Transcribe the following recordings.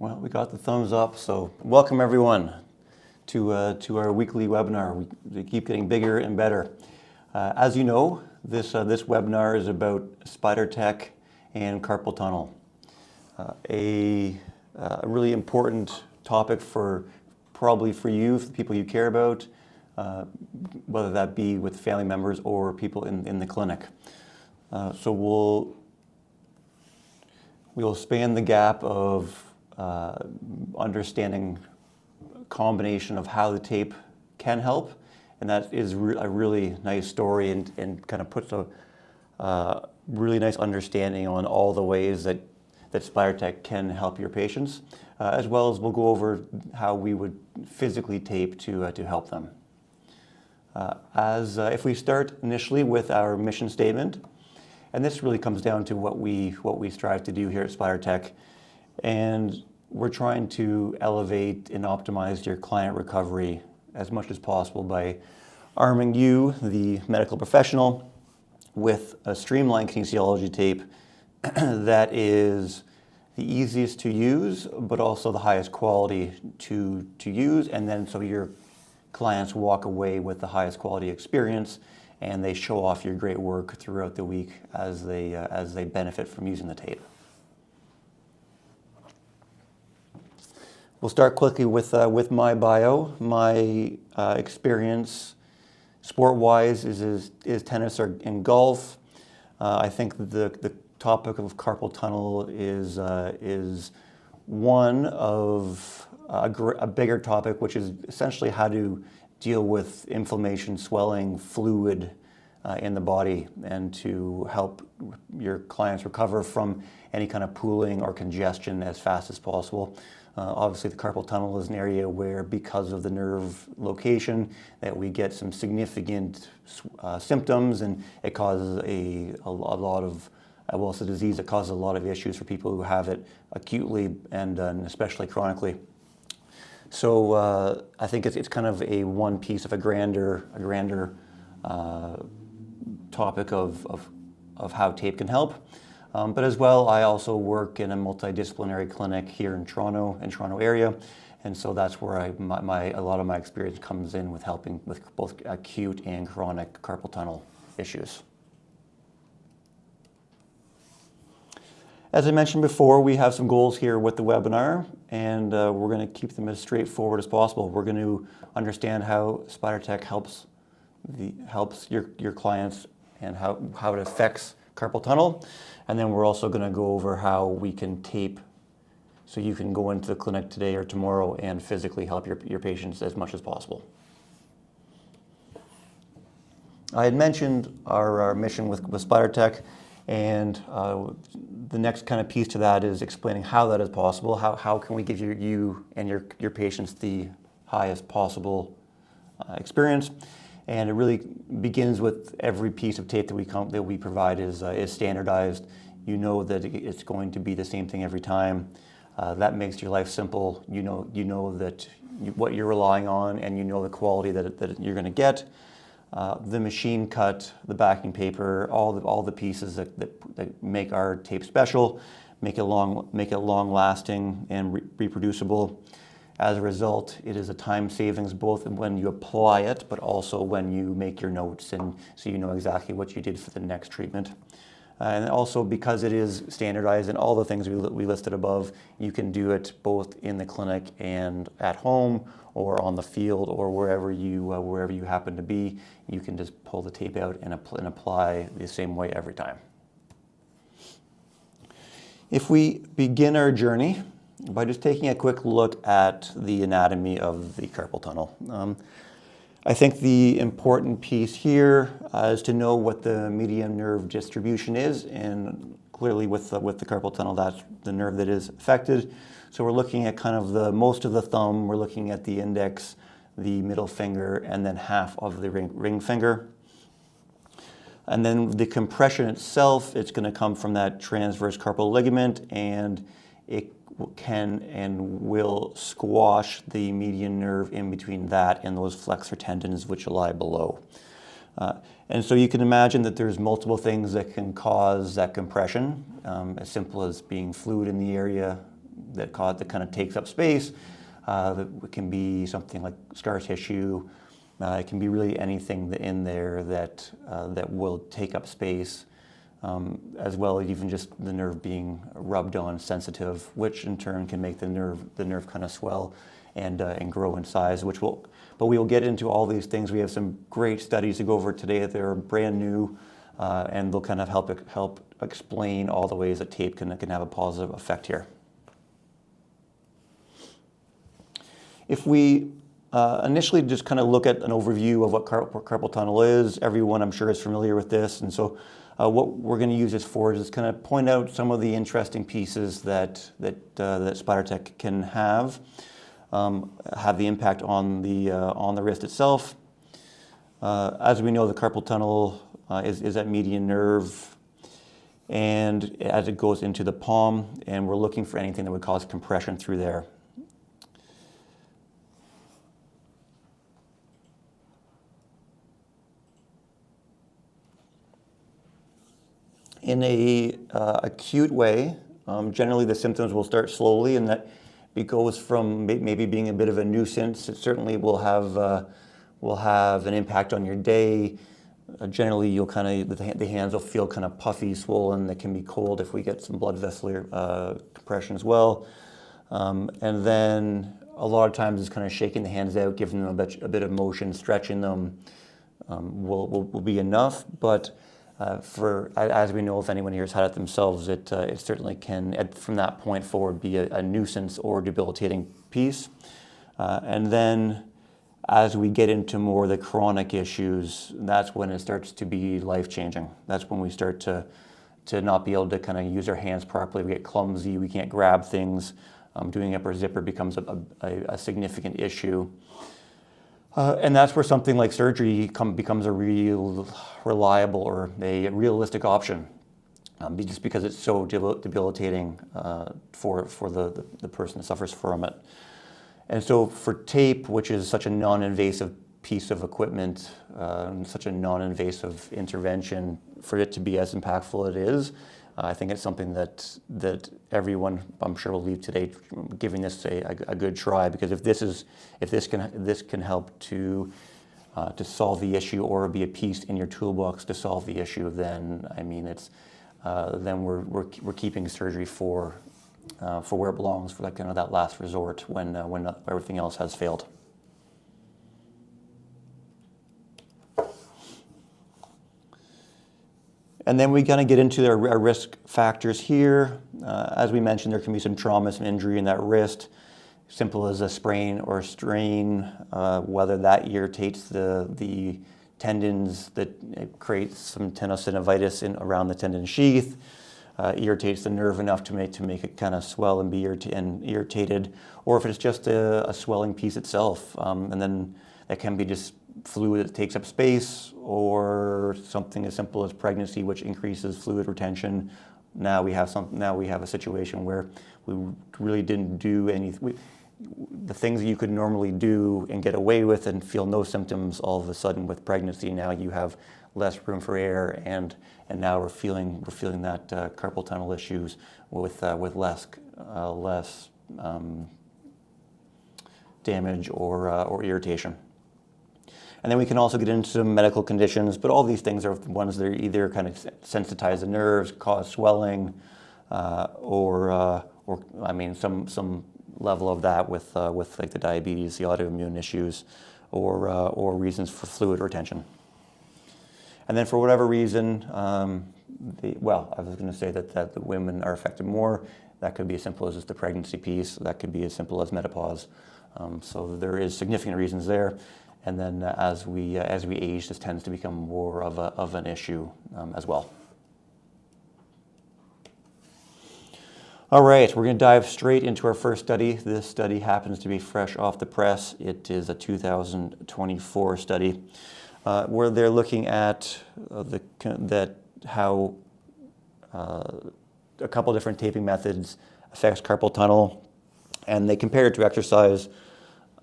Well, we got the thumbs up, so welcome everyone to our weekly webinar. We keep getting bigger and better. As you know, this webinar is about Spidertech and carpal tunnel. A really important topic probably for you, for the people you care about, whether that be with family members or people in the clinic. So we'll span the gap of understanding a combination of how the tape can help, and that is a really nice story and kind of puts a really nice understanding on all the ways that Spidertech can help your patients, as well as we'll go over how we would physically tape to help them. If we start initially with our mission statement, and this really comes down to what we strive to do here at Spidertech, and we're trying to elevate and optimize your client recovery as much as possible by arming you, the medical professional, with a streamlined kinesiology tape that is the easiest to use, but also the highest quality to use, and then so your clients walk away with the highest quality experience and they show off your great work throughout the week as they benefit from using the tape. We'll start quickly with my bio. My experience, sport-wise, is tennis and golf. I think the topic of carpal tunnel is one of a bigger topic, which is essentially how to deal with inflammation, swelling, fluid in the body, and to help your clients recover from any kind of pooling or congestion as fast as possible. Obviously, the carpal tunnel is an area where, because of the nerve location, that we get some significant symptoms, and it causes a lot of, well, it's a disease that causes a lot of issues for people who have it acutely and especially chronically. So I think it's kind of one piece of a grander topic of how tape can help. But as well, I also work in a multidisciplinary clinic here in Toronto area, and so that's where a lot of my experience comes in with helping with both acute and chronic carpal tunnel issues. As I mentioned before, we have some goals here with the webinar, and we're going to keep them as straightforward as possible. We're going to understand how Spidertech helps your clients and how it affects carpal tunnel, and then we're also going to go over how we can tape so you can go into the clinic today or tomorrow and physically help your patients as much as possible. I had mentioned our mission with Spidertech, and the next kind of piece to that is explaining how that is possible. How can we give you and your patients the highest possible experience? And it really begins with every piece of tape that we provide is standardized. You know that it's going to be the same thing every time. That makes your life simple. You know that what you're relying on, and you know the quality that you're going to get. The machine cut, the backing paper, all the pieces that make our tape special, make it long lasting and reproducible. As a result, it is a time savings both when you apply it, but also when you make your notes, and so you know exactly what you did for the next treatment. And also, because it is standardized and all the things we listed above, you can do it both in the clinic and at home, or on the field, or wherever you happen to be. You can just pull the tape out and apply the same way every time. If we begin our journey by just taking a quick look at the anatomy of the carpal tunnel. I think the important piece here is to know what the median nerve distribution is, and clearly with the carpal tunnel, that's the nerve that is affected. So we're looking at kind of most of the thumb, we're looking at the index, the middle finger, and then half of the ring finger. And then the compression itself, it's going to come from that transverse carpal ligament, and it can and will squash the median nerve in between that and those flexor tendons which lie below. And so you can imagine that there's multiple things that can cause that compression, as simple as being fluid in the area, that kind of takes up space. It can be something like scar tissue. It can be really anything in there that will take up space, as well as even just the nerve being rubbed on, sensitive, which in turn can make the nerve kind of swell and grow in size. But we will get into all these things. We have some great studies to go over today that are brand new, and they'll kind of help explain all the ways that tape can have a positive effect here. If we initially just kind of look at an overview of what carpal tunnel is, everyone I'm sure is familiar with this, and so what we're going to use this for is kind of point out some of the interesting pieces that Spidertech can have the impact on the wrist itself. As we know, the carpal tunnel is that median nerve, and as it goes into the palm, and we're looking for anything that would cause compression through there. In a acute way, generally the symptoms will start slowly, and that it goes from maybe being a bit of a nuisance. It certainly will have an impact on your day. Generally, you'll the hands will feel kind of puffy, swollen. They can be cold if we get some blood vessel compression as well. And then a lot of times it's kind of shaking the hands out, giving them a bit of motion, stretching them will be enough. But as we know, if anyone here has had it themselves, it certainly can, from that point forward, be a nuisance or debilitating piece. And then as we get into more the chronic issues, that's when it starts to be life-changing. That's when we start to not be able to kind of use our hands properly. We get clumsy, we can't grab things. Doing upper zipper becomes a significant issue. And that's where something like surgery becomes a real reliable or a realistic option, just because it's so debilitating for the person that suffers from it. And so for tape, which is such a non-invasive piece of equipment, such a non-invasive intervention, for it to be as impactful as it is, I think it's something that everyone, I'm sure, will leave today giving this a good try, because if this can help to solve the issue or be a piece in your toolbox to solve the issue, then I mean then we're keeping surgery for where it belongs, for that last resort when everything else has failed. And then we kind of get into our risk factors here. As we mentioned, there can be some trauma, some injury in that wrist, simple as a sprain or a strain, whether that irritates the tendons, that creates some tenosynovitis around the tendon sheath, irritates the nerve enough to make it kind of swell and be irritated, or if it's just a swelling piece itself, and then that can be just fluid that takes up space, or something as simple as pregnancy, which increases fluid retention. Now we have a situation where we really didn't do anything. The things that you could normally do and get away with and feel no symptoms, all of a sudden with pregnancy, now you have less room for air, and now we're feeling that carpal tunnel issues with less damage or irritation. And then we can also get into some medical conditions, but all these things are ones that are either kind of sensitize the nerves, cause swelling, or I mean some level of that with like the diabetes, the autoimmune issues, or reasons for fluid retention. And then for whatever reason, I was going to say that the women are affected more. That could be as simple as just the pregnancy piece. That could be as simple as menopause. So there is significant reasons there. And then as we age, this tends to become more of an issue as well. All right, we're going to dive straight into our first study. This study happens to be fresh off the press. It is a 2024 study where they're looking at how a couple different taping methods affects carpal tunnel, and they compare it to exercise.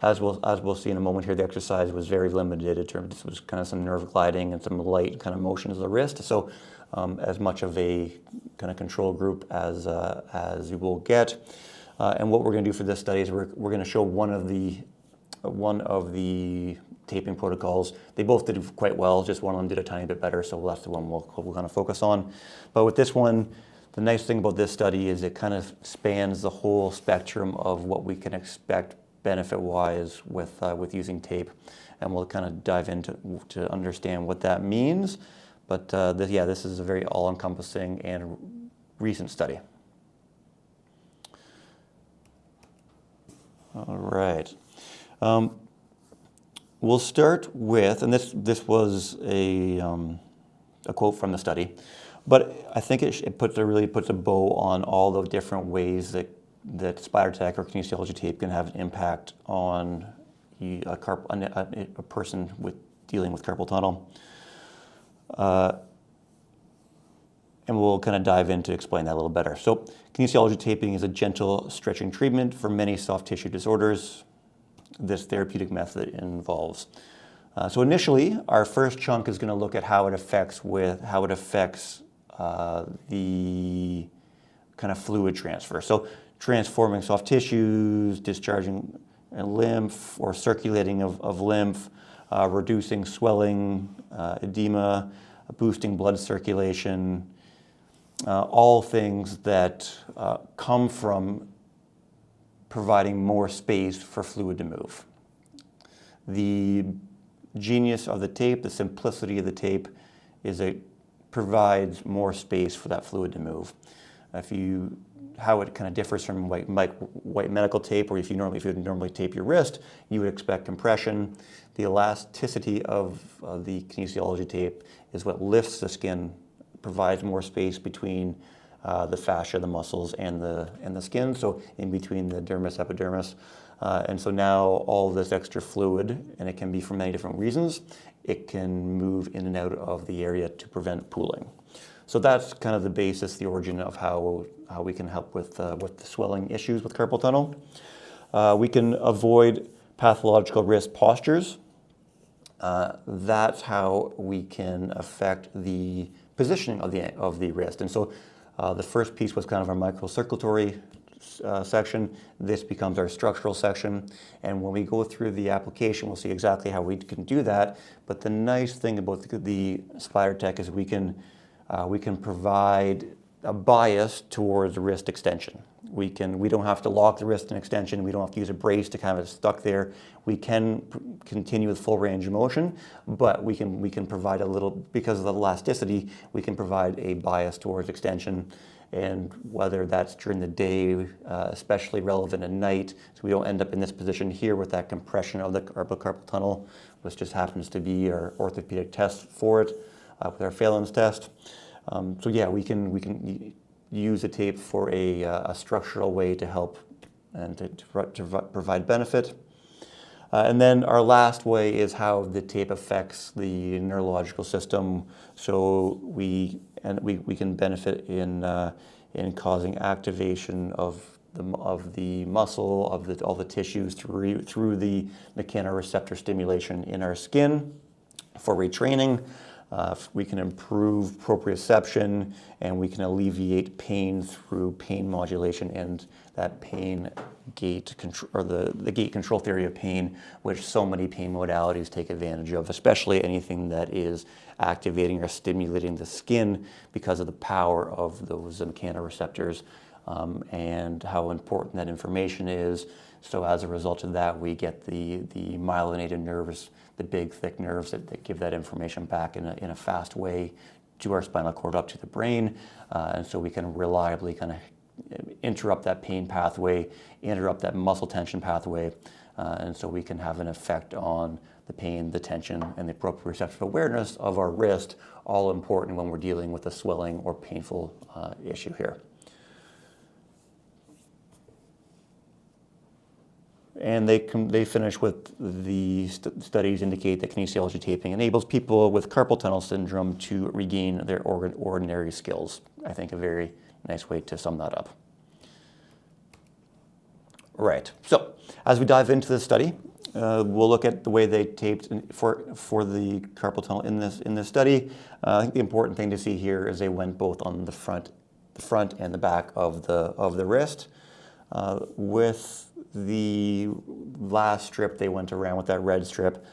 As we'll see in a moment here, the exercise was very limited in terms. This was kind of some nerve gliding and some light kind of motions of the wrist. So as much of a kind of control group as you will get. And what we're going to do for this study is we're going to show one of the taping protocols. They both did quite well, just one of them did a tiny bit better, so that's the one we'll kind of focus on. But with this one, the nice thing about this study is it kind of spans the whole spectrum of what we can expect benefit-wise with using tape. And we'll kind of dive into to understand what that means. But this is a very all-encompassing and recent study. All right. We'll start with, and this was a quote from the study, but I think it really puts a bow on all the different ways that Spidertech or kinesiology tape can have an impact on a person dealing with carpal tunnel. And we'll kind of dive in to explain that a little better. So kinesiology taping is a gentle stretching treatment for many soft tissue disorders. This therapeutic method involves. So initially, our first chunk is going to look at how it affects the kind of fluid transfer. So transforming soft tissues, discharging lymph or circulating of lymph, reducing swelling, edema, boosting blood circulation, all things that come from providing more space for fluid to move. The genius of the tape, the simplicity of the tape, is it provides more space for that fluid to move. How it kind of differs from white medical tape, or if you normally tape your wrist, you would expect compression. The elasticity of the kinesiology tape is what lifts the skin, provides more space between the fascia, the muscles, and the skin, so in between the dermis, epidermis. And so now all this extra fluid, and it can be for many different reasons, it can move in and out of the area to prevent pooling. So that's kind of the basis, the origin of how we can help with the swelling issues with carpal tunnel. We can avoid pathological wrist postures. That's how we can affect the positioning of the wrist. And so the first piece was kind of our microcirculatory section. This becomes our structural section. And when we go through the application, we'll see exactly how we can do that. But the nice thing about the Spidertech is we can provide a bias towards wrist extension. We don't have to lock the wrist in extension. We don't have to use a brace to kind of stuck there. We can continue with full range of motion, but we can provide a little, because of the elasticity, we can provide a bias towards extension. And whether that's during the day, especially relevant at night, so we don't end up in this position here with that compression of the carpal tunnel, which just happens to be our orthopedic test for it, with our Phelan's test. We can use the tape for a structural way to help and to provide benefit. And then our last way is how the tape affects the neurological system. So we can benefit in causing activation of the muscle, all the tissues through the mechanoreceptor stimulation in our skin for retraining. We can improve proprioception, and we can alleviate pain through pain modulation and that pain gate control, or the gate control theory of pain, which so many pain modalities take advantage of, especially anything that is activating or stimulating the skin because of the power of those mechanoreceptors, and how important that information is. So as a result of that, we get the myelinated nerves, the big thick nerves that give that information back in a fast way to our spinal cord up to the brain. And so we can reliably kind of interrupt that pain pathway, interrupt that muscle tension pathway. And so we can have an effect on the pain, the tension, and the proprioceptive awareness of our wrist, all important when we're dealing with a swelling or painful issue here. And they finish with the studies indicate that kinesiology taping enables people with carpal tunnel syndrome to regain their ordinary skills. I think a very nice way to sum that up. Right, so as we dive into this study, we'll look at the way they taped for the carpal tunnel in this study. I think the important thing to see here is they went both on the front and the back of the wrist. With the last strip, they went around with that red strip.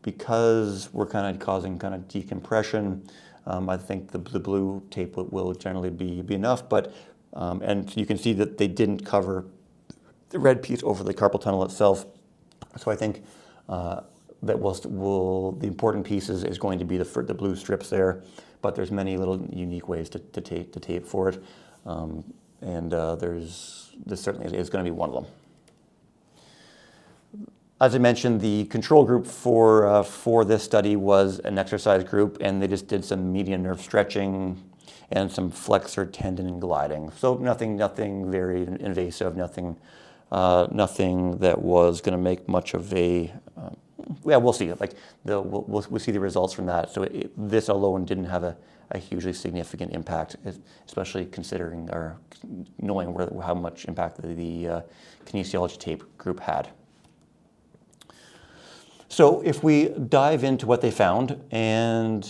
Because we're kind of causing kind of decompression, I think the blue tape will generally be enough. But and you can see that they didn't cover the red piece over the carpal tunnel itself. So I think that the important piece is going to be the blue strips there. But there's many little unique ways to tape for it, and this certainly is going to be one of them. As I mentioned, the control group for this study was an exercise group, and they just did some median nerve stretching and some flexor tendon gliding. So nothing very invasive, nothing that was going to make much of a. We'll see. We'll see the results from that. So this alone didn't have a hugely significant impact, especially considering or knowing how much impact the kinesiology tape group had. So if we dive into what they found, and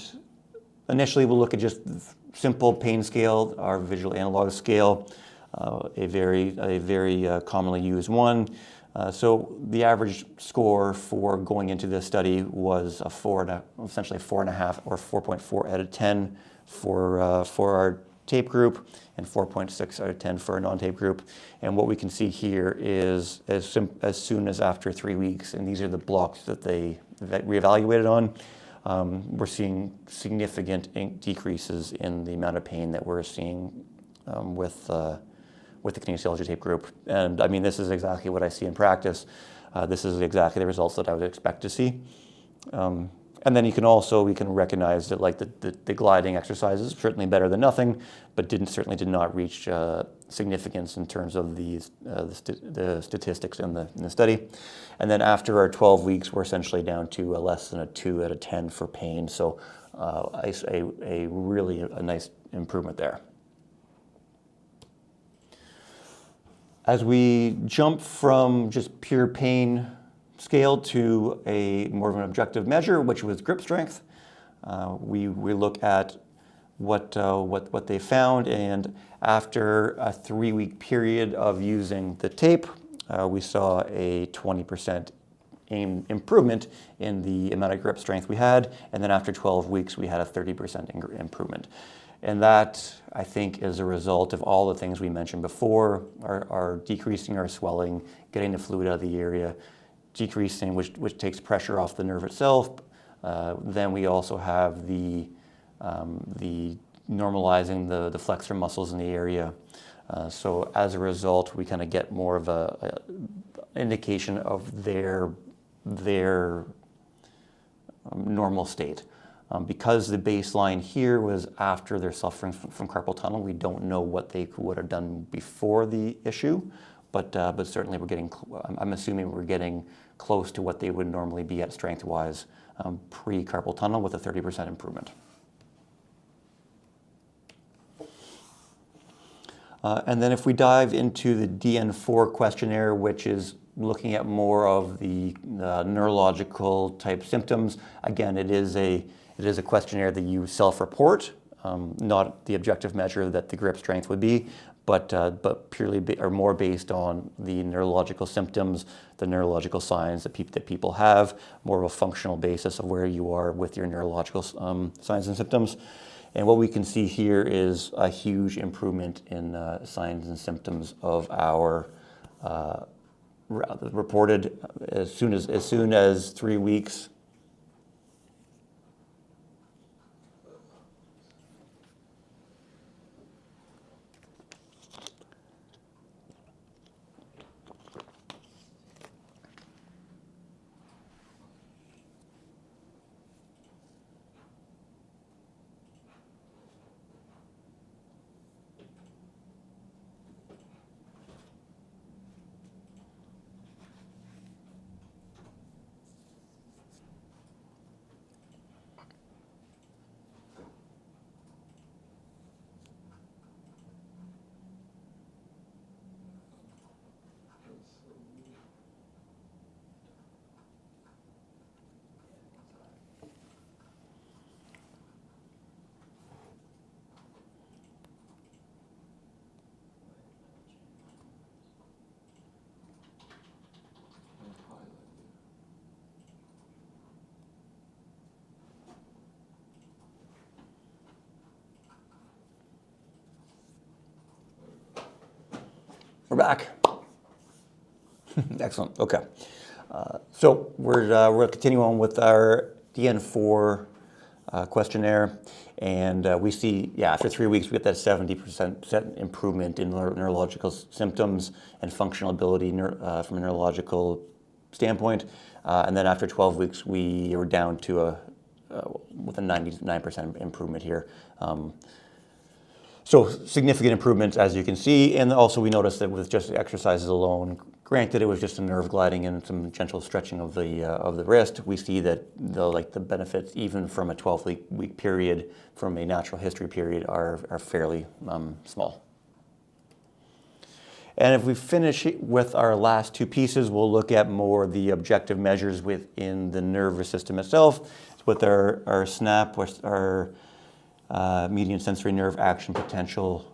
initially we'll look at just simple pain scale, our visual analog scale, a very commonly used one. So the average score for going into this study was essentially 4.5 or 4.4 out of 10 for our tape group, and 4.6 out of 10 for a non-tape group. And what we can see here is as soon as after 3 weeks, and these are the blocks that we evaluated on, we're seeing significant decreases in the amount of pain that we're seeing with the kinesiology tape group. And I mean, this is exactly what I see in practice. This is exactly the results that I would expect to see. And then we can recognize that like the gliding exercises certainly better than nothing, but certainly did not reach significance in terms of the statistics in the study. And then after our 12 weeks, we're essentially down to less than a 2 out of 10 for pain. So a really nice improvement there. As we jump from just pure pain scale to a more of an objective measure, which was grip strength, we look at what they found, and after a 3-week period of using the tape, we saw a 20% improvement in the amount of grip strength we had, and then after 12 weeks we had a 30% improvement. And that, I think, is a result of all the things we mentioned before, are decreasing our swelling, getting the fluid out of the area, decreasing, which takes pressure off the nerve itself. Then we also have the normalizing the flexor muscles in the area. So as a result, we kind of get more of a indication of their normal state. Because the baseline here was after they're suffering from carpal tunnel, we don't know what they would have done before the issue, but certainly I'm assuming we're getting close to what they would normally be at strength-wise pre-carpal tunnel with a 30% improvement. And then if we dive into the DN4 questionnaire, which is looking at more of the neurological type symptoms, again, it is a questionnaire that you self-report, not the objective measure that the grip strength would be, but purely or more based on the neurological symptoms, the neurological signs that people have, more of a functional basis of where you are with your neurological signs and symptoms. And what we can see here is a huge improvement in signs and symptoms of our reported as soon as 3 weeks. back. Excellent. Okay. So we're going to continue on with our DN4 questionnaire, and we see, after 3 weeks, we get that 70% improvement in neurological symptoms and functional ability from a neurological standpoint. And then after 12 weeks, we were down to with a 99% improvement here. So significant improvements, as you can see, and also we noticed that with just exercises alone, granted it was just a nerve gliding and some gentle stretching of the wrist, we see that the benefits even from a 12-week period, from a natural history period, are fairly small. And if we finish with our last two pieces, we'll look at more the objective measures within the nervous system itself. With our SNAP, our median sensory nerve action potential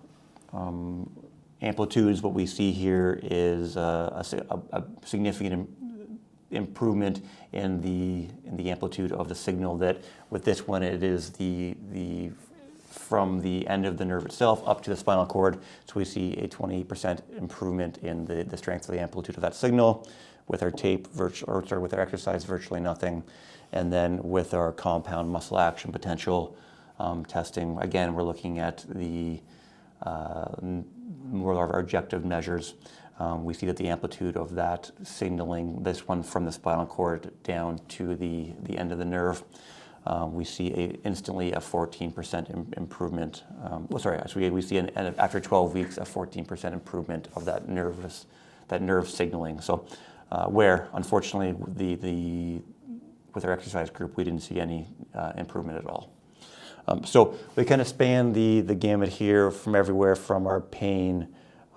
amplitudes, what we see here is a significant improvement in the amplitude of the signal. That with this one, it is the from the end of the nerve itself up to the spinal cord. So we see a 20% improvement in the strength of the amplitude of that signal. With our tape, with our exercise, virtually nothing. And then with our compound muscle action potential testing, again, we're looking at the more of our objective measures. We see that the amplitude of that signaling, this one from the spinal cord down to the end of the nerve, we see instantly a 14% improvement. We see after 12 weeks a 14% improvement of that nerve signaling. So where unfortunately with our exercise group, we didn't see any improvement at all. So we kind of span the gamut here from everywhere from our pain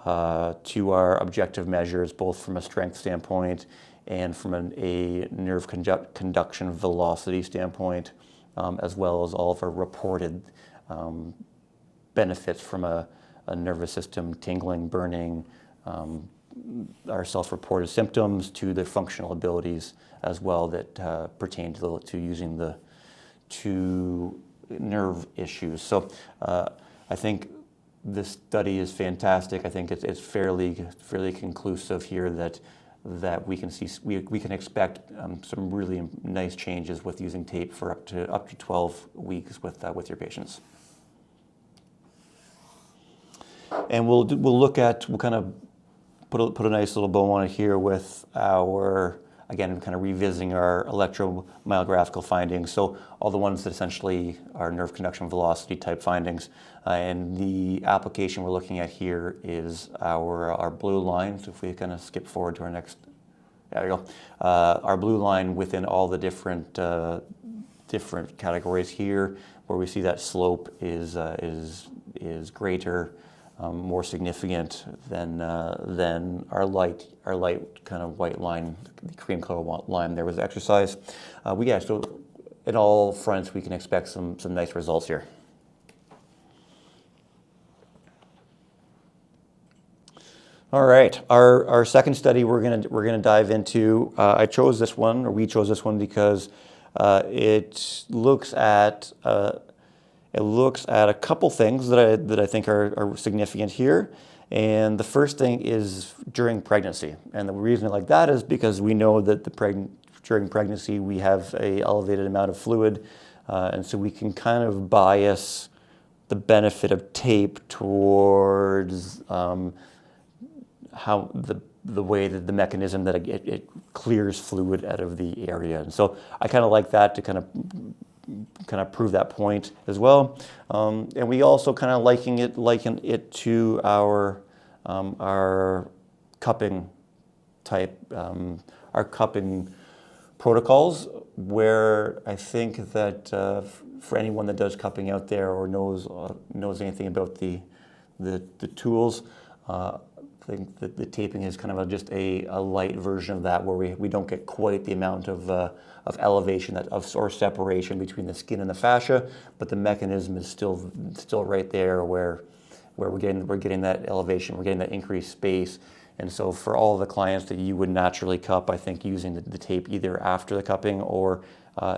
to our objective measures, both from a strength standpoint and from a nerve conduction velocity standpoint, as well as all of our reported benefits from a nervous system tingling, burning, our self-reported symptoms to the functional abilities as well that pertain to using the two nerve issues. So I think this study is fantastic. I think it's fairly conclusive here that we can see we can expect some really nice changes with using tape for up to 12 weeks with your patients. And we'll kind of put a nice little bow on it here with our, again, kind of revisiting our electromyographical findings. So all the ones that essentially are nerve conduction velocity type findings. And the application we're looking at here is our blue line. So if we kind of skip forward to our next, there we go. Our blue line within all the different categories here, where we see that slope is greater, more significant than our light kind of white line, the cream color line there was exercise. So in all fronts we can expect some nice results here. All right, our second study we're gonna dive into. We chose this one because it looks at a couple things that I think are significant here. And the first thing is during pregnancy. And the reason I like that is because we know that during pregnancy we have an elevated amount of fluid, and so we can kind of bias the benefit of tape towards how the way that the mechanism that it clears fluid out of the area. And so I kind of like that to kind of prove that point as well. And we also kind of liken it to our cupping type, our cupping protocols, where I think that for anyone that does cupping out there or knows anything about the tools, I think that the taping is kind of just a light version of that, where we don't get quite the amount of elevation or separation between the skin and the fascia, but the mechanism is still right there, where we're getting that elevation, we're getting that increased space. And so for all of the clients that you would naturally cup, I think using the tape either after the cupping or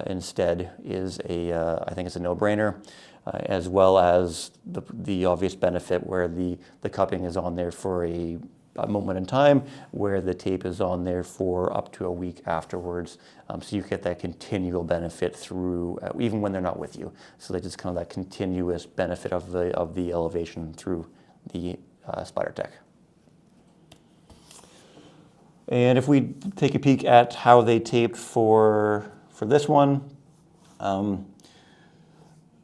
instead is I think it's a no-brainer. As well as the obvious benefit where the cupping is on there for a a moment in time where the tape is on there for up to a week afterwards. So you get that continual benefit through, even when they're not with you. So they just kind of that continuous benefit of the elevation through the Spidertech. And if we take a peek at how they taped for this one,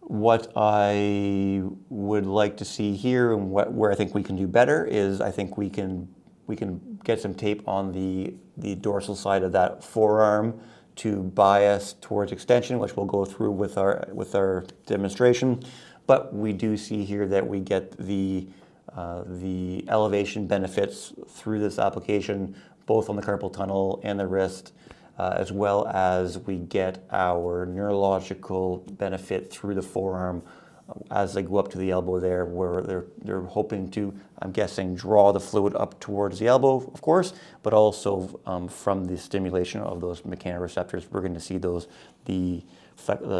what I would like to see here and where I think we can do better is I think we can get some tape on the dorsal side of that forearm to bias towards extension, which we'll go through with our demonstration. But we do see here that we get the elevation benefits through this application, both on the carpal tunnel and the wrist, as well as we get our neurological benefit through the forearm as they go up to the elbow there, where they're hoping to, I'm guessing, draw the fluid up towards the elbow, of course, but also from the stimulation of those mechanoreceptors, we're going to see the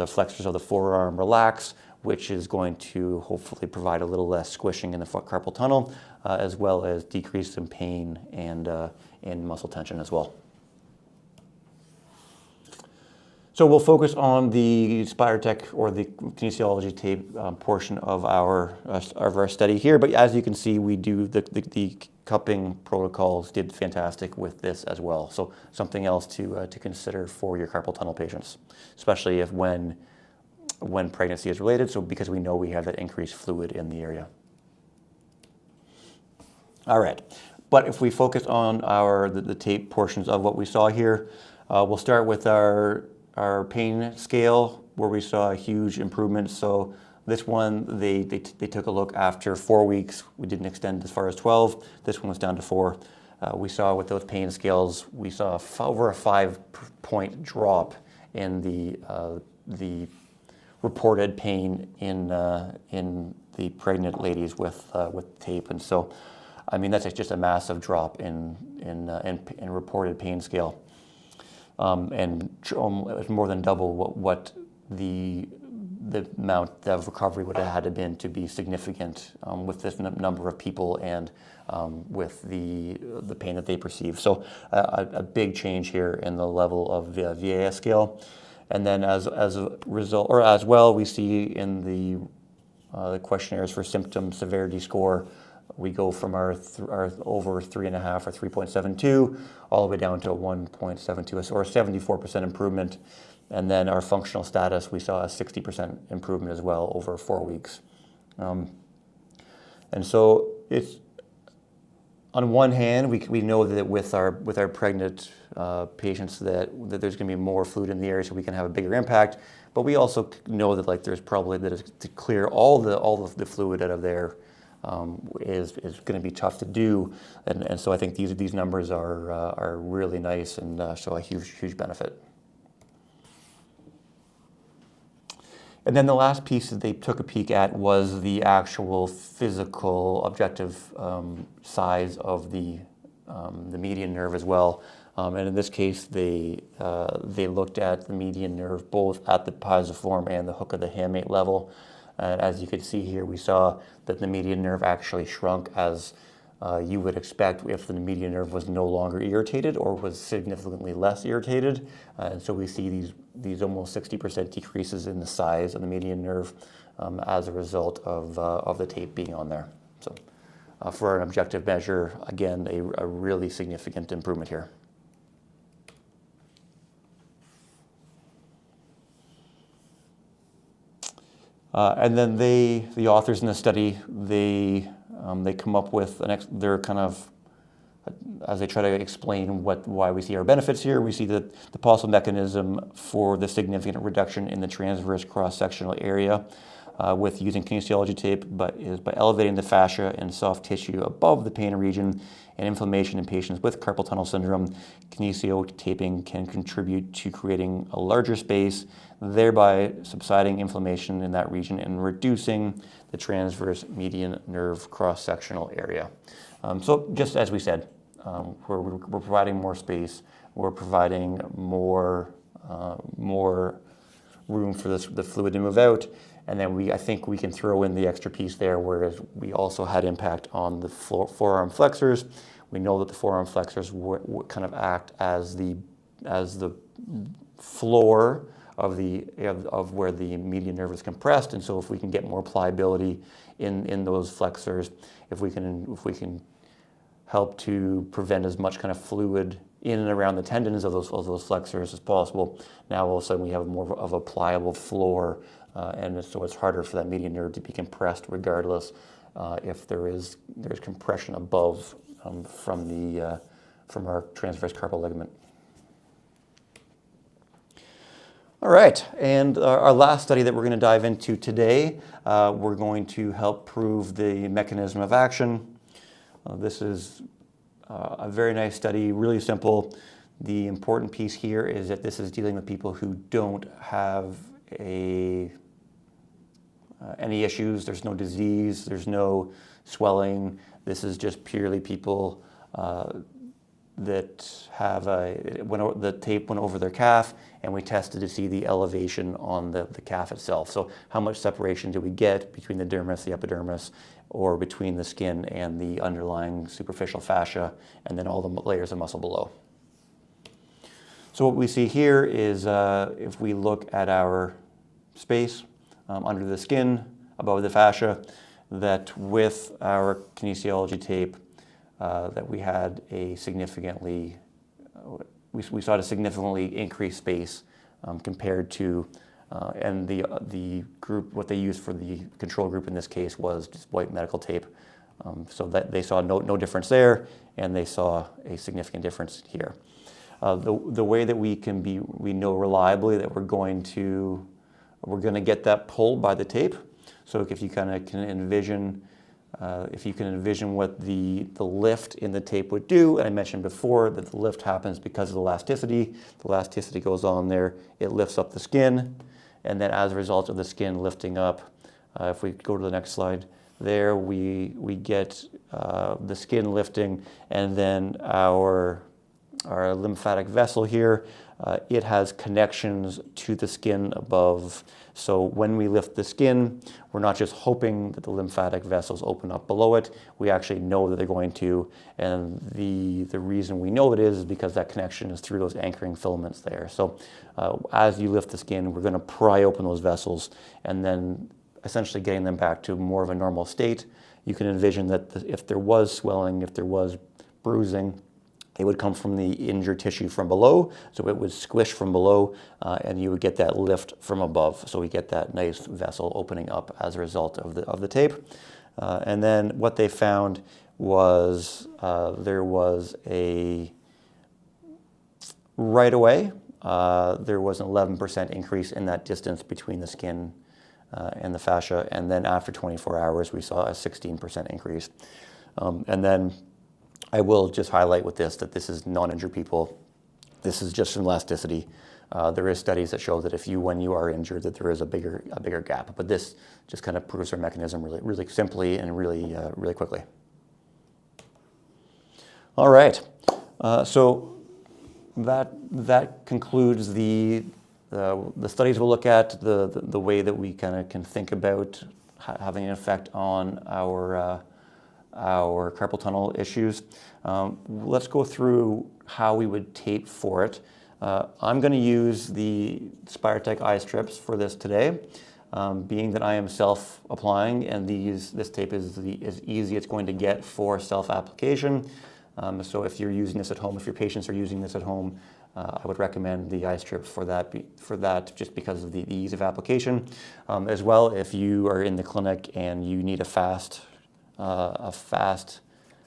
flexors of the forearm relax, which is going to hopefully provide a little less squishing in the carpal tunnel, as well as decrease some pain and muscle tension as well. So we'll focus on the Spidertech or the kinesiology tape portion of our study here. But as you can see, we do the cupping protocols did fantastic with this as well. So something else to consider for your carpal tunnel patients, especially if when pregnancy is related. So because we know we have that increased fluid in the area. All right, but if we focus on the tape portions of what we saw here, we'll start with our pain scale, where we saw a huge improvement. So this one, they took a look after 4 weeks. We didn't extend as far as 12. This one was down to 4. We saw with those pain scales, we saw over a 5-point drop in the reported pain in the pregnant ladies with tape. And so, I mean, that's just a massive drop in reported pain scale. And it's more than double what the amount of recovery would have had to been to be significant with this number of people and with the pain that they perceive. So a big change here in the level of the VAS scale. And then as a result, or as well, we see in the questionnaires for symptom severity score, we go from our over 3.5 or 3.72 all the way down to a 1.72, or a 74% improvement. And then our functional status, we saw a 60% improvement as well over 4 weeks. And so it's, on one hand, we know that with our pregnant patients that there's going to be more fluid in the area, so we can have a bigger impact. But we also know that there's probably to clear all of the fluid out of there is going to be tough to do, and so I think these numbers are really nice and show a huge benefit. And then the last piece that they took a peek at was the actual physical objective size of the median nerve as well. And in this case, they looked at the median nerve both at the pisiform and the hook of the hamate level. As you can see here, we saw that the median nerve actually shrunk as you would expect if the median nerve was no longer irritated or was significantly less irritated. And so we see these almost 60% decreases in the size of the median nerve as a result of the tape being on there. So for an objective measure, again, a really significant improvement here. And then the authors in the study, they come up with they're kind of, as they try to explain why we see our benefits here, we see that the possible mechanism for the significant reduction in the transverse cross-sectional area with using kinesiology tape, is by elevating the fascia and soft tissue above the pain region and inflammation in patients with carpal tunnel syndrome. Kinesio taping can contribute to creating a larger space, thereby subsiding inflammation in that region and reducing the transverse median nerve cross-sectional area. So just as we said, we're providing more space, we're providing more room for the fluid to move out, and then I think we can throw in the extra piece there, whereas we also had impact on the forearm flexors. We know that the forearm flexors kind of act as the floor of where the median nerve is compressed, and so if we can get more pliability in those flexors, if we can help to prevent as much kind of fluid in and around the tendons of those flexors as possible, now all of a sudden we have more of a pliable floor, and so it's harder for that median nerve to be compressed regardless if there's compression above from our transverse carpal ligament. All right, and our last study that we're going to dive into today, we're going to help prove the mechanism of action. This is a very nice study, really simple. The important piece here is that this is dealing with people who don't have any issues. There's no disease, there's no swelling. This is just purely people that have the tape went over their calf, and we tested to see the elevation on the calf itself. So how much separation do we get between the dermis, the epidermis, or between the skin and the underlying superficial fascia, and then all the layers of muscle below. So what we see here is if we look at our space under the skin, above the fascia, that with our kinesiology tape, that we had a significantly, we saw a significantly increased space compared to, and the group, what they used for the control group in this case was just white medical tape. So that they saw no difference there, and they saw a significant difference here. The way that we know reliably that we're going to get that pulled by the tape. So if you kind of can envision, what the lift in the tape would do, and I mentioned before that the lift happens because of the elasticity. The elasticity goes on there, it lifts up the skin, and then as a result of the skin lifting up, if we go to the next slide, there we get the skin lifting, and then our lymphatic vessel here, it has connections to the skin above. So when we lift the skin, we're not just hoping that the lymphatic vessels open up below it, we actually know that they're going to, and the reason we know it is because that connection is through those anchoring filaments there. So as you lift the skin, we're going to pry open those vessels, and then essentially getting them back to more of a normal state. You can envision that if there was swelling, if there was bruising, it would come from the injured tissue from below, so it would squish from below, and you would get that lift from above. So we get that nice vessel opening up as a result of the tape. And then what they found was there was right away, there was an 11% increase in that distance between the skin and the fascia, and then after 24 hours, we saw a 16% increase. And then I will just highlight with this that this is non-injured people. This is just from elasticity. There is studies that show that when you are injured, that there is a bigger gap. But this just kind of proves our mechanism really simply and really quickly. All right. So that concludes the studies we'll look at, the way that we kind of can think about having an effect on our carpal tunnel issues. Let's go through how we would tape for it. I'm going to use the Spidertech eye strips for this today, being that I am self-applying, and this tape is as easy it's going to get for self-application. So if you're using this at home, if your patients are using this at home, I would recommend the eye strip for that just because of the ease of application. As well, if you are in the clinic and you need a fast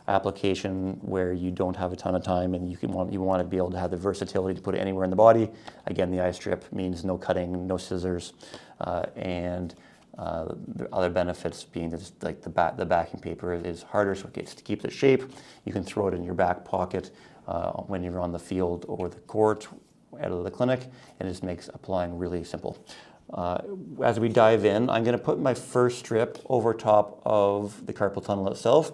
application where you don't have a ton of time and you want to be able to have the versatility to put it anywhere in the body. Again, the eye strip means no cutting, no scissors, and the other benefits being that like the backing paper is harder, so it keeps its shape. You can throw it in your back pocket when you're on the field or the court out of the clinic, and it just makes applying really simple. As we dive in, I'm going to put my first strip over top of the carpal tunnel itself,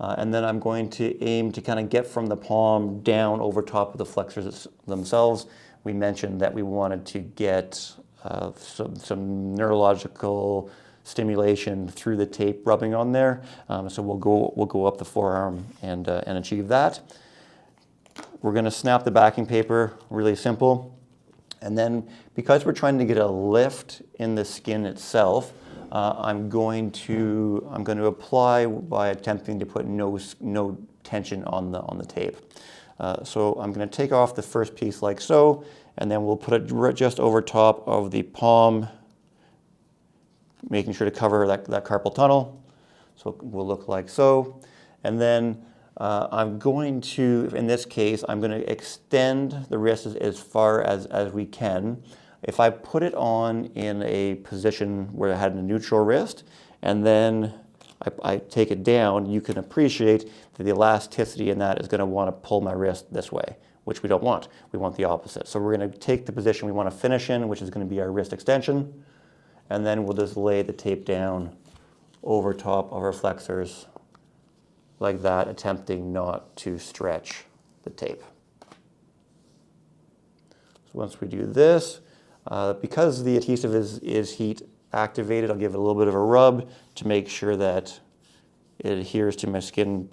and then I'm going to aim to kind of get from the palm down over top of the flexors themselves. We mentioned that we wanted to get some neurological stimulation through the tape rubbing on there. So we'll go up the forearm and achieve that. We're going to snap the backing paper, really simple. And then because we're trying to get a lift in the skin itself, I'm going to apply by attempting to put no tension on the tape. So I'm going to take off the first piece like so, and then we'll put it just over top of the palm, making sure to cover that carpal tunnel. So it will look like so. And then I'm going to, in this case, I'm going to extend the wrist as far as we can. If I put it on in a position where I had a neutral wrist, and then I take it down, you can appreciate that the elasticity in that is going to want to pull my wrist this way, which we don't want. We want the opposite. So we're going to take the position we want to finish in, which is going to be our wrist extension, and then we'll just lay the tape down over top of our flexors like that, attempting not to stretch the tape. So once we do this, because the adhesive is heat activated, I'll give it a little bit of a rub to make sure that it adheres to my skin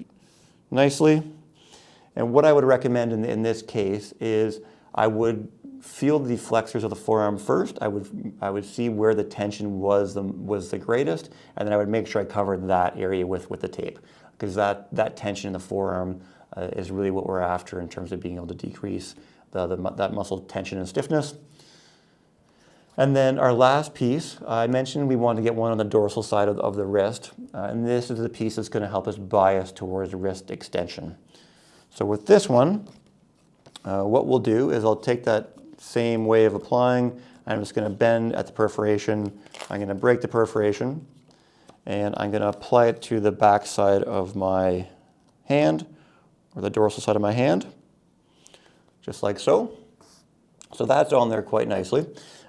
nicely. And what I would recommend in this case is I would feel the flexors of the forearm first. I would see where the tension was the greatest, and then I would make sure I covered that area with the tape, because that tension in the forearm is really what we're after in terms of being able to decrease that muscle tension and stiffness. And then our last piece, I mentioned we want to get one on the dorsal side of the wrist, and this is the piece that's going to help us bias towards wrist extension. So with this one, what we'll do is I'll take that same way of applying. I'm just going to bend at the perforation. I'm going to break the perforation, and I'm going to apply it to the back side of my hand, or the dorsal side of my hand, just like so. So that's on there quite nicely.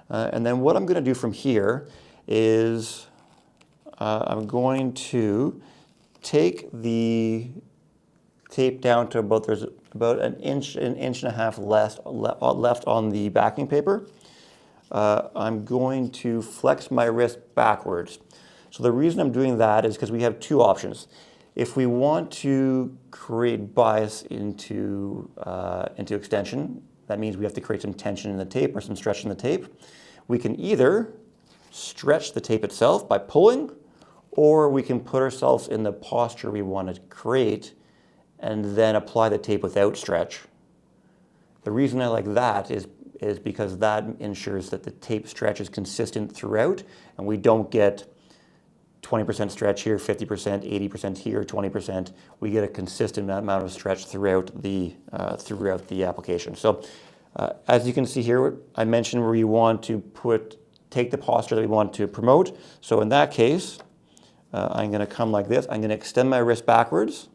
And then what I'm going to do from here is I'm going to take the tape down to there's about an inch and a half left on the backing paper. I'm going to flex my wrist backwards. So the reason I'm doing that is because we have two options. If we want to create bias into extension, that means we have to create some tension in the tape or some stretch in the tape. We can either stretch the tape itself by pulling, or we can put ourselves in the posture we want to create and then apply the tape without stretch. The reason I like that is because that ensures that the tape stretch is consistent throughout, and we don't get 20% stretch here, 50%, 80% here, 20%. We get a consistent amount of stretch throughout the application. So as you can see here, I mentioned where you want to take the posture that we want to promote. So in that case, I'm going to come like this. I'm going to extend my wrist backwards,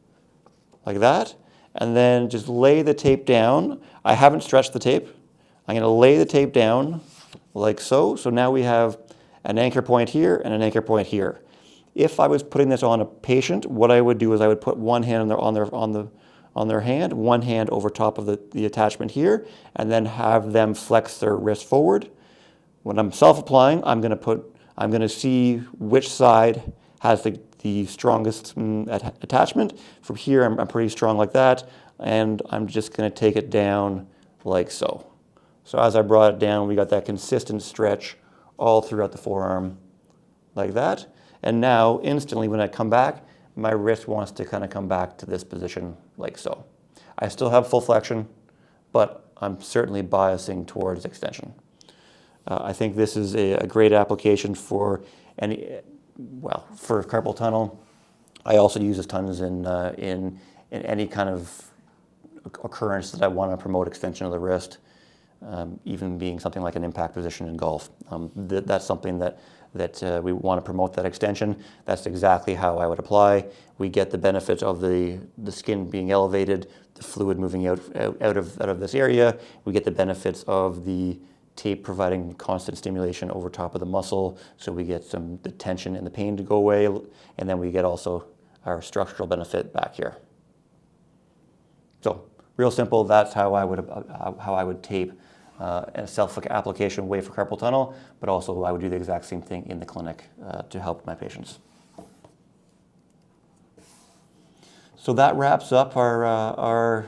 like that, and then just lay the tape down. I haven't stretched the tape. I'm going to lay the tape down like so. So now we have an anchor point here and an anchor point here. If I was putting this on a patient, what I would do is I would put one hand on their hand, one hand over top of the attachment here, and then have them flex their wrist forward. When I'm self-applying, I'm going to see which side has the strongest attachment. From here, I'm pretty strong like that, and I'm just going to take it down like so. So as I brought it down, we got that consistent stretch all throughout the forearm, like that. And now, instantly, when I come back, my wrist wants to kind of come back to this position like so. I still have full flexion, but I'm certainly biasing towards extension. I think this is a great application for carpal tunnel. I also use this tons in any kind of occurrence that I want to promote extension of the wrist, even being something like an impact position in golf. That's something that we want to promote, that extension. That's exactly how I would apply. We get the benefit of the skin being elevated, the fluid moving out of this area. We get the benefits of the tape providing constant stimulation over top of the muscle, so we get the tension and the pain to go away, and then we get also our structural benefit back here. So real simple. That's how I would tape a self-application way for carpal tunnel, but also I would do the exact same thing in the clinic to help my patients. So that wraps up our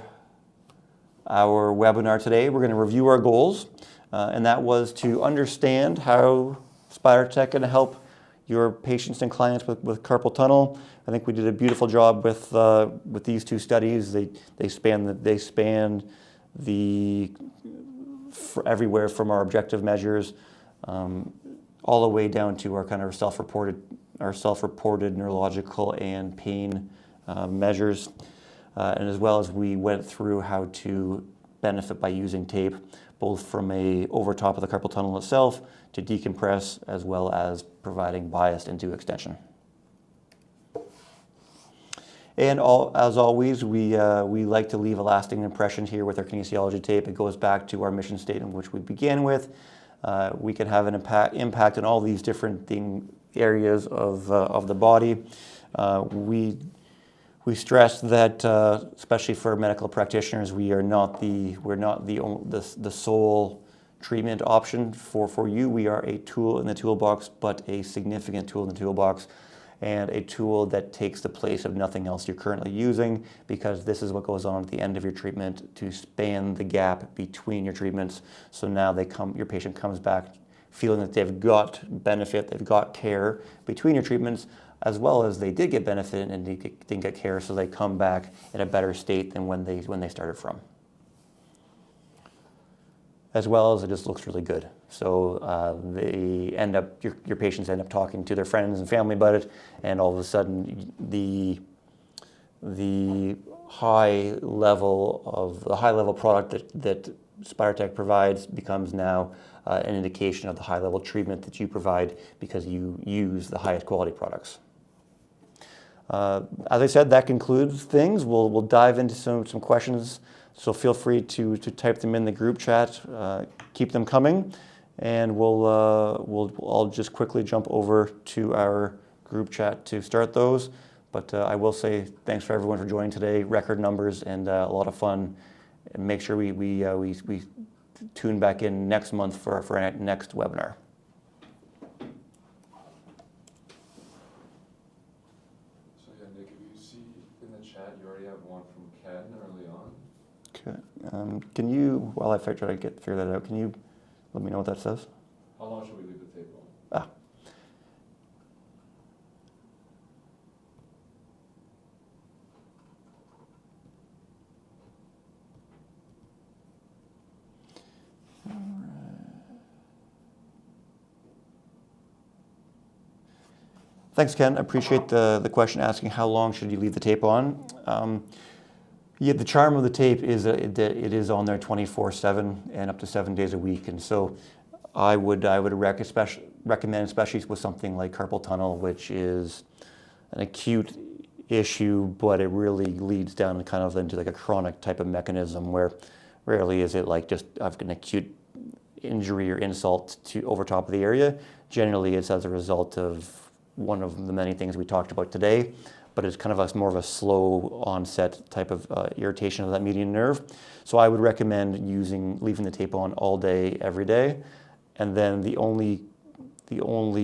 webinar today. We're going to review our goals, and that was to understand how Spidertech can help your patients and clients with carpal tunnel. I think we did a beautiful job with these two studies. They span everywhere from our objective measures all the way down to our kind of self-reported neurological and pain measures, and as well as we went through how to benefit by using tape, both from over top of the carpal tunnel itself to decompress, as well as providing bias into extension. And as always, we like to leave a lasting impression here with our kinesiology tape. It goes back to our mission statement, which we began with. We can have an impact on all these different areas of the body. We stress that, especially for medical practitioners, we're not the sole treatment option for you. We are a tool in the toolbox, but a significant tool in the toolbox, and a tool that takes the place of nothing else you're currently using, because this is what goes on at the end of your treatment to span the gap between your treatments. So now your patient comes back feeling that they've got benefit, they've got care between your treatments, as well as they did get benefit and didn't get care, so they come back in a better state than when they started from. As well as it just looks really good. So your patients end up talking to their friends and family about it, and all of a sudden the high level product that Spidertech provides becomes now an indication of the high level treatment that you provide, because you use the highest quality products. As I said, that concludes things. We'll dive into some questions, so feel free to type them in the group chat. Keep them coming, and I'll just quickly jump over to our group chat to start those. But I will say thanks for everyone for joining today. Record numbers and a lot of fun. And make sure we tune back in next month for our next webinar. Can you, while I try to figure that out, can you let me know what that says? How long should we leave the tape on? Thanks, Ken. I appreciate the question asking how long should you leave the tape on. Yeah, the charm of the tape is that it is on there 24/7 and up to 7 days a week, and so I would recommend, especially with something like carpal tunnel, which is an acute issue, but it really leads down kind of into like a chronic type of mechanism, where rarely is it like just an acute injury or insult over top of the area. Generally, it's as a result of one of the many things we talked about today, but it's kind of more of a slow onset type of irritation of that median nerve. So I would recommend leaving the tape on all day, every day. And then the only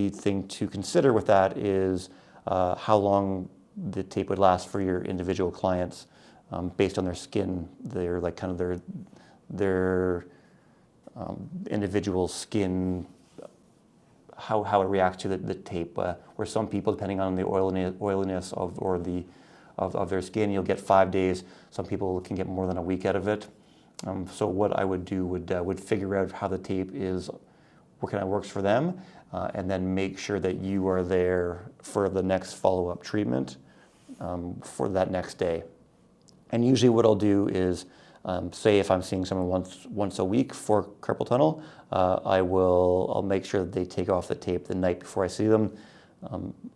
thing to consider with that is how long the tape would last for your individual clients, based on their skin, their individual skin, how it reacts to the tape. Where some people, depending on the oiliness of their skin, you'll get 5 days. Some people can get more than a week out of it. So what I would do would figure out how the tape works for them, and then make sure that you are there for the next follow-up treatment for that next day. And usually what I'll do is, say if I'm seeing someone once a week for carpal tunnel, I'll make sure that they take off the tape the night before I see them,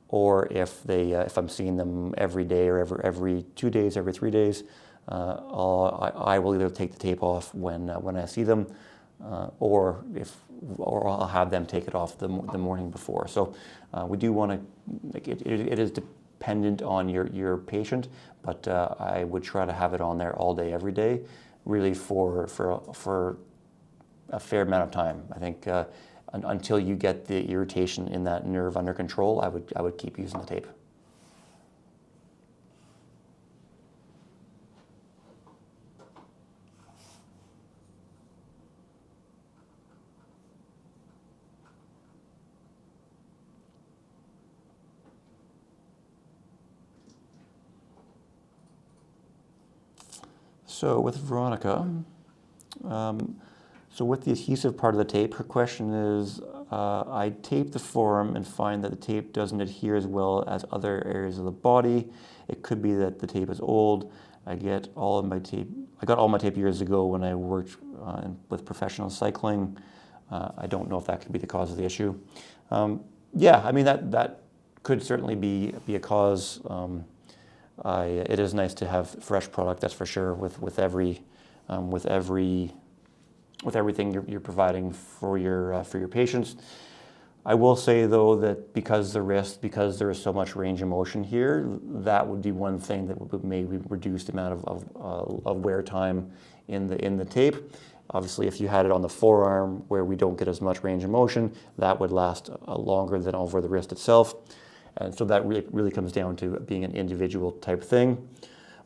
or if I'm seeing them every day or every 2 days, every 3 days, I will either take the tape off when I see them, or I'll have them take it off the morning before. So we do want to. It is dependent on your patient, but I would try to have it on there all day, every day, really for a fair amount of time. I think until you get the irritation in that nerve under control, I would keep using the tape. So with Veronica, so with the adhesive part of the tape, her question is, I tape the forearm and find that the tape doesn't adhere as well as other areas of the body. It could be that the tape is old. I got all my tape years ago when I worked with professional cycling. I don't know if that could be the cause of the issue. Yeah, I mean that could certainly be a cause. It is nice to have fresh product, that's for sure. With everything you're providing for your patients. I will say though that because there is so much range of motion here, that would be one thing that would maybe reduce the amount of wear time in the tape. Obviously, if you had it on the forearm where we don't get as much range of motion, that would last longer than over the wrist itself. And so that really comes down to being an individual type thing.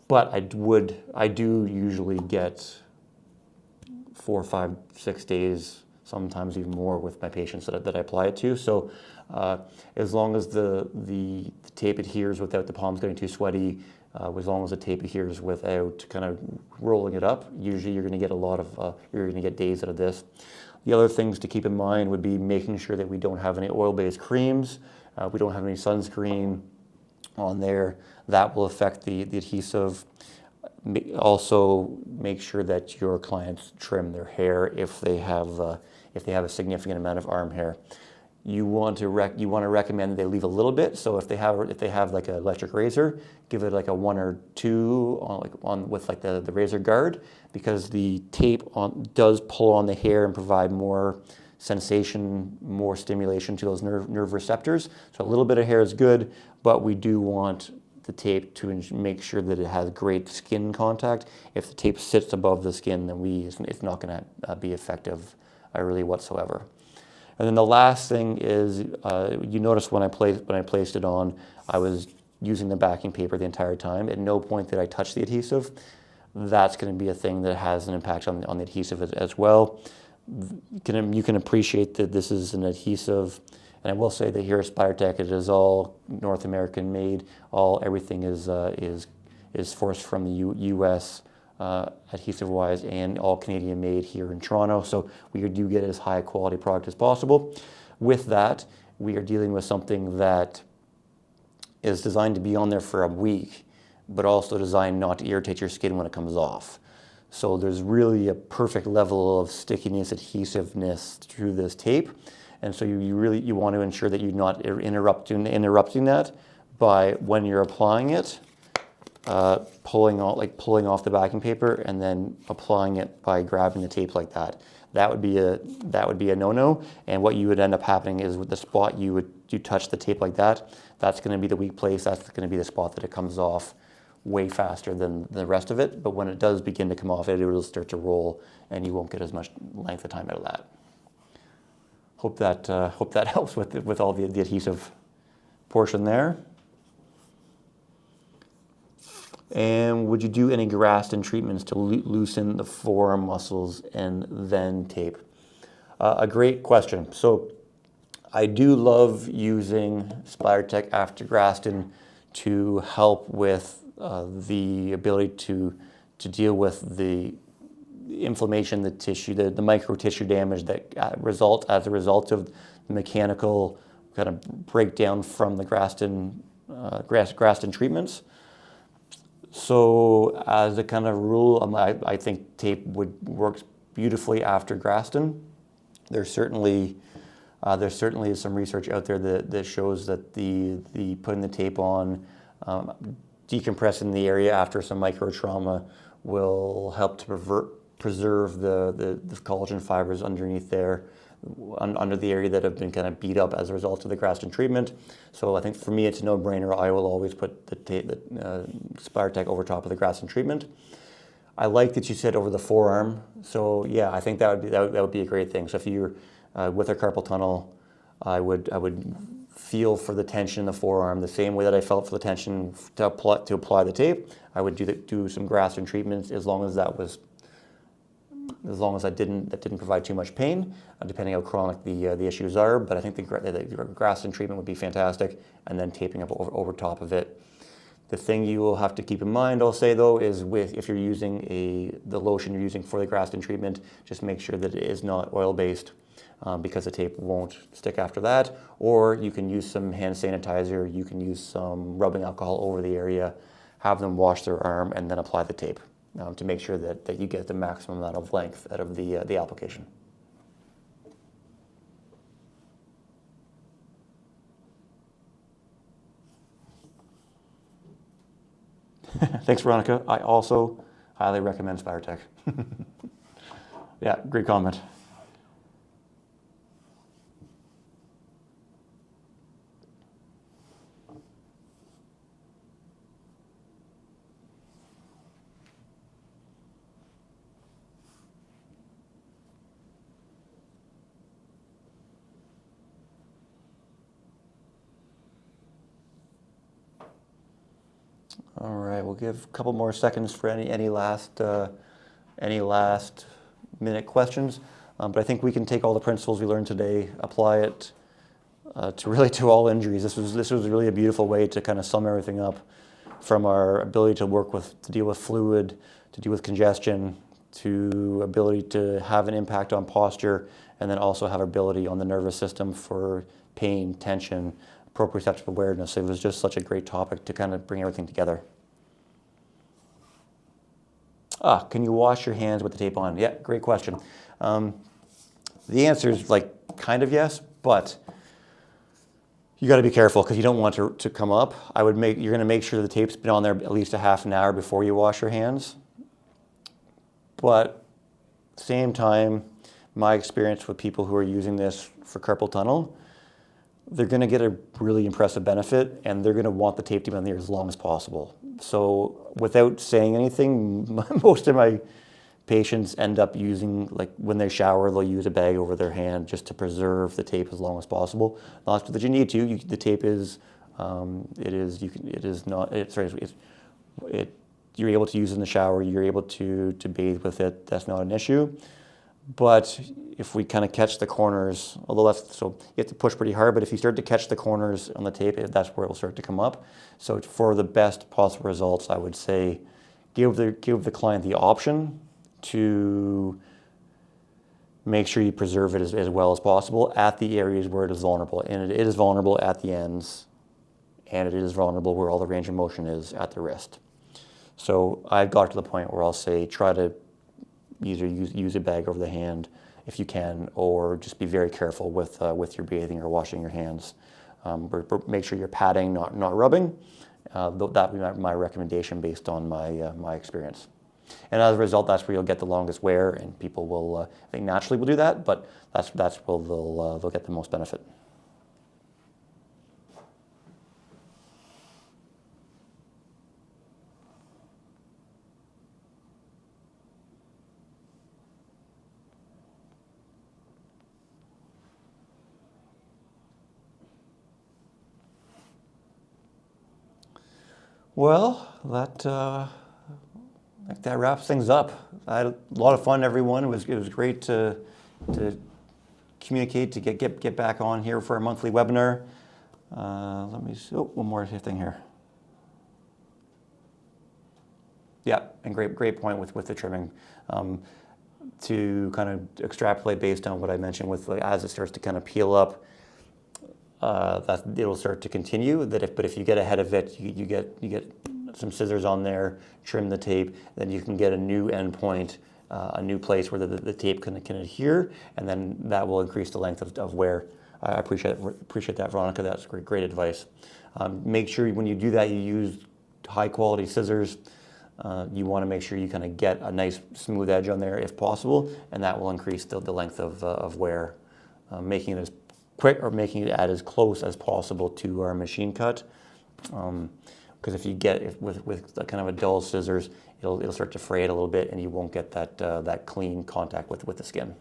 But I do usually get 4, 5, 6 days, sometimes even more with my patients that I apply it to. So as long as the tape adheres without the palms getting too sweaty, as long as the tape adheres without kind of rolling it up, usually you're going to get you're going to get days out of this. The other things to keep in mind would be making sure that we don't have any oil-based creams. We don't have any sunscreen on there. That will affect the adhesive. Also, make sure that your clients trim their hair if they have a significant amount of arm hair. You want to recommend that they leave a little bit. So if they have like an electric razor, give it like a 1 or 2 with like the razor guard, because the tape does pull on the hair and provide more sensation, more stimulation to those nerve receptors. So a little bit of hair is good, but we do want the tape to make sure that it has great skin contact. If the tape sits above the skin, then it's not going to be effective really whatsoever. And then the last thing is, you notice when I placed it on, I was using the backing paper the entire time. At no point did I touch the adhesive. That's going to be a thing that has an impact on the adhesive as well. You can appreciate that this is an adhesive, and I will say that here at Spidertech, it is all North American made. Everything is sourced from the U.S. Adhesive-wise, and all Canadian made here in Toronto. So we do get as high quality product as possible. With that, we are dealing with something that is designed to be on there for a week, but also designed not to irritate your skin when it comes off. So there's really a perfect level of stickiness, adhesiveness through this tape. And so you want to ensure that you're not interrupting that by, when you're applying it, pulling off the backing paper and then applying it by grabbing the tape like that. That would be a no-no. And what you would end up happening is with the spot you touch the tape like that, that's going to be the weak place. That's going to be the spot that it comes off way faster than the rest of it. But when it does begin to come off, it will start to roll, and you won't get as much length of time out of that. Hope that helps with all the adhesive portion there. And would you do any Graston treatments to loosen the forearm muscles and then tape? A great question. So I do love using Spidertech after Graston to help with the ability to deal with the inflammation, the tissue, the micro tissue damage that as a result of the mechanical kind of breakdown from the Graston treatments. So as a kind of rule, I think tape would work beautifully after Graston. There's certainly some research out there that shows that the putting the tape on, decompressing the area after some micro trauma will help to preserve the collagen fibers underneath there, under the area that have been kind of beat up as a result of the Graston treatment. So I think for me it's a no-brainer. I will always put the Spidertech over top of the Graston treatment. I like that you said over the forearm. So yeah, I think that would be a great thing. So if you're with a carpal tunnel, I would feel for the tension in the forearm the same way that I felt for the tension to apply the tape. I would do some grafting treatments as long as that didn't provide too much pain, depending how chronic the issues are. But I think the grafting treatment would be fantastic, and then taping up over top of it. The thing you will have to keep in mind, I'll say though, is if you're using the lotion you're using for the grafting treatment, just make sure that it is not oil-based, because the tape won't stick after that. Or you can use some hand sanitizer, you can use some rubbing alcohol over the area, have them wash their arm, and then apply the tape to make sure that you get the maximum amount of length out of the application. Thanks, Veronica. I also highly recommend Spidertech. Yeah, great comment. All right, we'll give a couple more seconds for any last minute questions. But I think we can take all the principles we learned today, apply it to all injuries. This was really a beautiful way to kind of sum everything up, from our ability to deal with fluid, to deal with congestion, to ability to have an impact on posture, and then also have ability on the nervous system for pain, tension, proprioceptive awareness. It was just such a great topic to kind of bring everything together. Can you wash your hands with the tape on? Yeah, great question. The answer is kind of yes, but you got to be careful because you don't want to come up. You're going to make sure the tape's been on there at least a half an hour before you wash your hands. But at the same time, my experience with people who are using this for carpal tunnel, they're going to get a really impressive benefit, and they're going to want the tape to be on there as long as possible. So without saying anything, most of my patients end up using, when they shower, they'll use a bag over their hand just to preserve the tape as long as possible. Not that you need to. The tape is, you're able to use it in the shower. You're able to bathe with it. That's not an issue. But if we kind of catch the corners, so you have to push pretty hard, but if you start to catch the corners on the tape, that's where it will start to come up. So for the best possible results, I would say give the client the option to make sure you preserve it as well as possible at the areas where it is vulnerable. And it is vulnerable at the ends, and it is vulnerable where all the range of motion is at the wrist. So I've got to the point where I'll say try to either use a bag over the hand if you can, or just be very careful with your bathing or washing your hands. Make sure you're patting, not rubbing. That would be my recommendation based on my experience. And as a result, that's where you'll get the longest wear, and people will, I think, naturally will do that, but that's where they'll get the most benefit. Well, that wraps things up. I had a lot of fun, everyone. It was great to communicate, to get back on here for a monthly webinar. Let me see. Oh, one more thing here. Yeah, and great point with the trimming. To kind of extrapolate based on what I mentioned with as it starts to kind of peel up, that it'll start to continue. But if you get ahead of it, you get some scissors on there, trim the tape, then you can get a new endpoint, a new place where the tape can adhere, and then that will increase the length of wear. I appreciate that, Veronica. That's great advice. Make sure when you do that, you use high quality scissors. You want to make sure you kind of get a nice smooth edge on there if possible, and that will increase the length of wear, making it as quick or making it as close as possible to our machine cut. Because if you get it with kind of a dull scissors, it'll start to fray it a little bit, and you won't get that clean contact with the skin.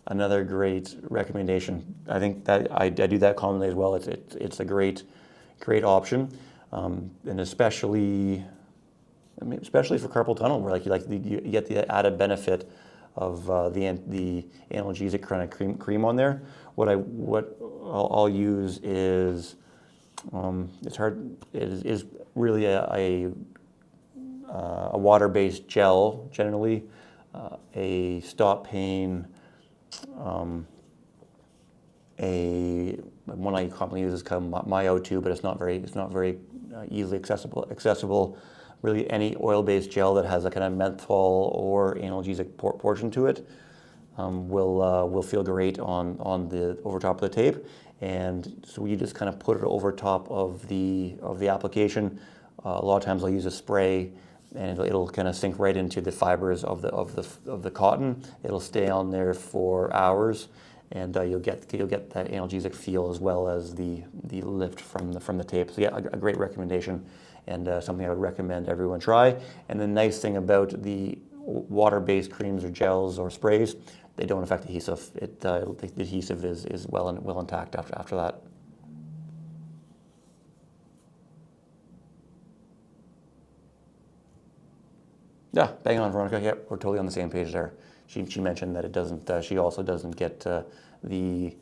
Another great recommendation. I think that I do that commonly as well. It's a great option, and especially for carpal tunnel, where you get the added benefit of the analgesic kind of cream on there. What I'll use is is really a water-based gel generally. A stop pain, one I commonly use is called My O2, but it's not very easily accessible. Really, any oil-based gel that has a kind of menthol or analgesic portion to it will feel great on the over top of the tape, and so you just kind of put it over top of the application. A lot of times I'll use a spray, and it'll kind of sink right into the fibers of the cotton. It'll stay on there for hours, and you'll get that analgesic feel as well as the lift from the tape. So yeah, a great recommendation, and something I would recommend everyone try. And the nice thing about the water-based creams or gels or sprays, they don't affect adhesive. The adhesive is well intact after that. Yeah, bang on, Veronica. Yeah, we're totally on the same page there. She mentioned that it doesn't. She also doesn't get the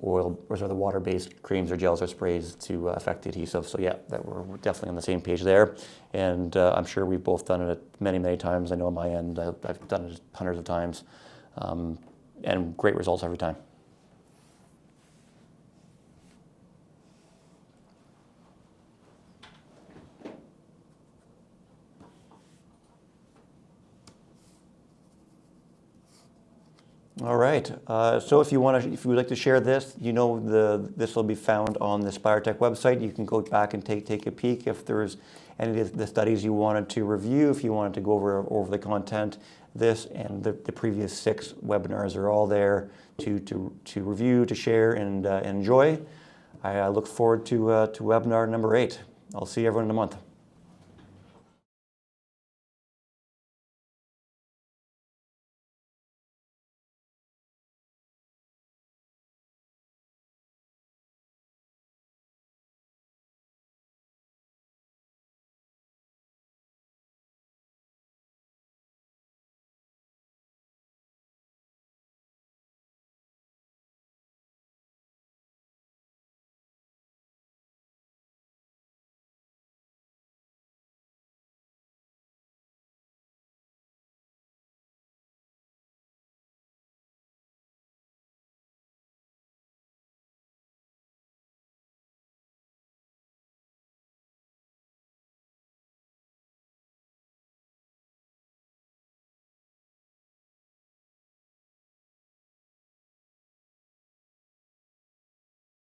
oil or the water-based creams or gels or sprays to affect the adhesive. So yeah, that we're definitely on the same page there. And I'm sure we've both done it many times. I know on my end, I've done it hundreds of times, and great results every time. All right. So if you would like to share this, this will be found on the Spidertech website. You can go back and take a peek if there's any of the studies you wanted to review. If you wanted to go over the content, this and the previous 6 webinars are all there to review, to share, and enjoy. I look forward to webinar number 8. I'll see everyone in a month.